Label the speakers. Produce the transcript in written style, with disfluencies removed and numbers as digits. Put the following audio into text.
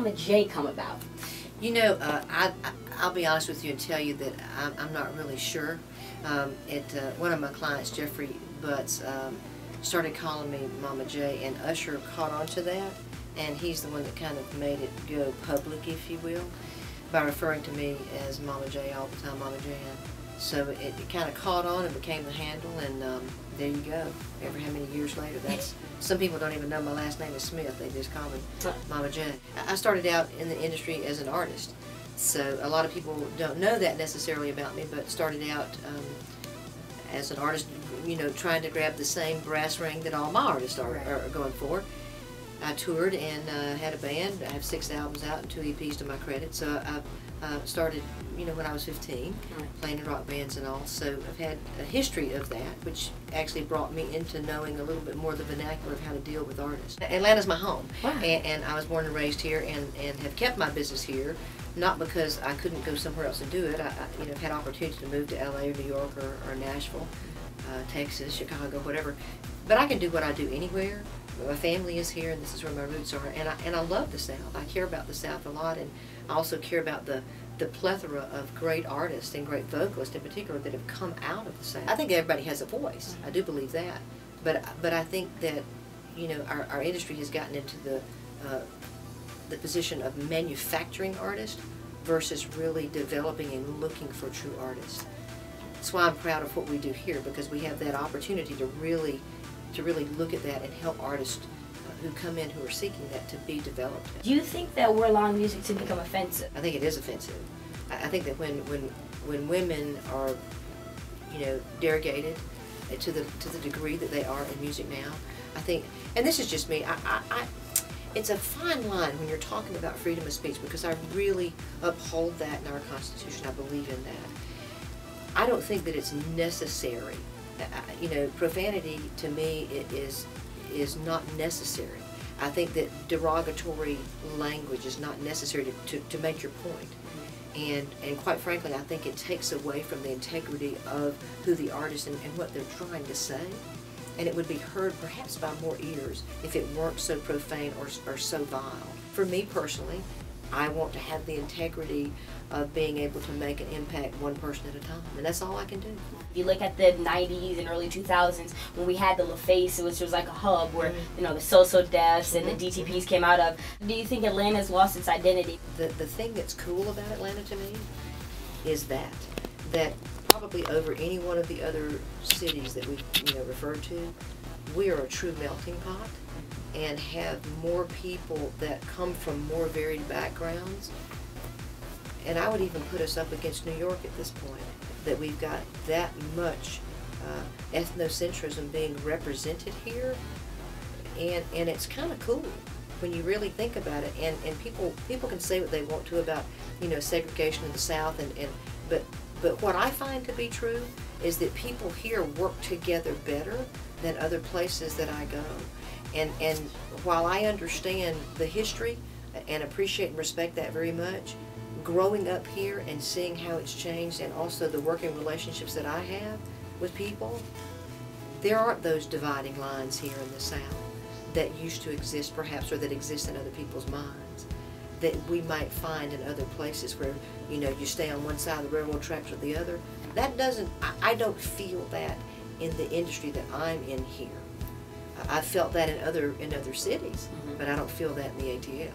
Speaker 1: Mama J come about?
Speaker 2: You know, I'll be honest with you and tell you that I'm not really sure. One of my clients, Jeffrey Butts, started calling me Mama J, and Usher caught on to that, and he's the one that kind of made it go public, if you will, by referring to me as Mama J all the time, Mama Jan. So it kind of caught on and became the handle, and there you go. Ever how many years later, that's some people don't even know my last name is Smith. They just call me Mama J. I started out in the industry as an artist, so a lot of people don't know that necessarily about me, but started out as an artist, you know, trying to grab the same brass ring that all my artists are going for. I toured and had a band. I have 6 albums out and 2 EPs to my credit. So I started, you know, when I was 15, playing in rock bands and all. So I've had a history of that, which actually brought me into knowing a little bit more of the vernacular of how to deal with artists. Atlanta's my home, and I was born and raised here, and have kept my business here. Not because I couldn't go somewhere else and do it. I you know, had opportunity to move to LA or New York or Nashville, Texas, Chicago, whatever. But I can do what I do anywhere. My family is here, and this is where my roots are. And I love the South. I care about the South a lot, and I also care about the plethora of great artists and great vocalists in particular that have come out of the South. I think everybody has a voice. I do believe that. But I think that, you know, our industry has gotten into the position of manufacturing artists versus really developing and looking for true artists. That's why I'm proud of what we do here, because we have that opportunity to really look at that and help artists who come in who are seeking that to be developed.
Speaker 1: Do you think that we're allowing music to become offensive?
Speaker 2: I think it is offensive. I think that when women are, you know, derogated to the degree that they are in music now, I think, and this is just me, it's a fine line when you're talking about freedom of speech, because I really uphold that in our Constitution. I believe in that. I don't think that it's necessary. You know, profanity to me is not necessary. I think that derogatory language is not necessary to make your point. And quite frankly, I think it takes away from the integrity of who the artist and what they're trying to say. And it would be heard perhaps by more ears if it weren't so profane or so vile. For me personally, I want to have the integrity of being able to make an impact one person at a time, and that's all I can do.
Speaker 1: If you look at the 90s and early 2000s, when we had the LaFace, which was like a hub where, you know, the So-So Defs and the DTPs came out of, do you think Atlanta's lost its identity?
Speaker 2: The thing that's cool about Atlanta to me is that probably over any one of the other cities that we, you know, refer to, we are a true melting pot and have more people that come from more varied backgrounds. And I would even put us up against New York at this point, that we've got that much ethnocentrism being represented here, and it's kind of cool when you really think about it. And people can say what they want to about, you know, segregation in the South, but what I find to be true is that people here work together better than other places that I go. And while I understand the history and appreciate and respect that very much, growing up here and seeing how it's changed, and also the working relationships that I have with people, there aren't those dividing lines here in the South that used to exist perhaps, or that exist in other people's minds, that we might find in other places where, you know, you stay on one side of the railroad tracks or the other. That doesn't, I don't feel that in the industry that I'm in here. I felt that in other cities, but I don't feel that in the ATL.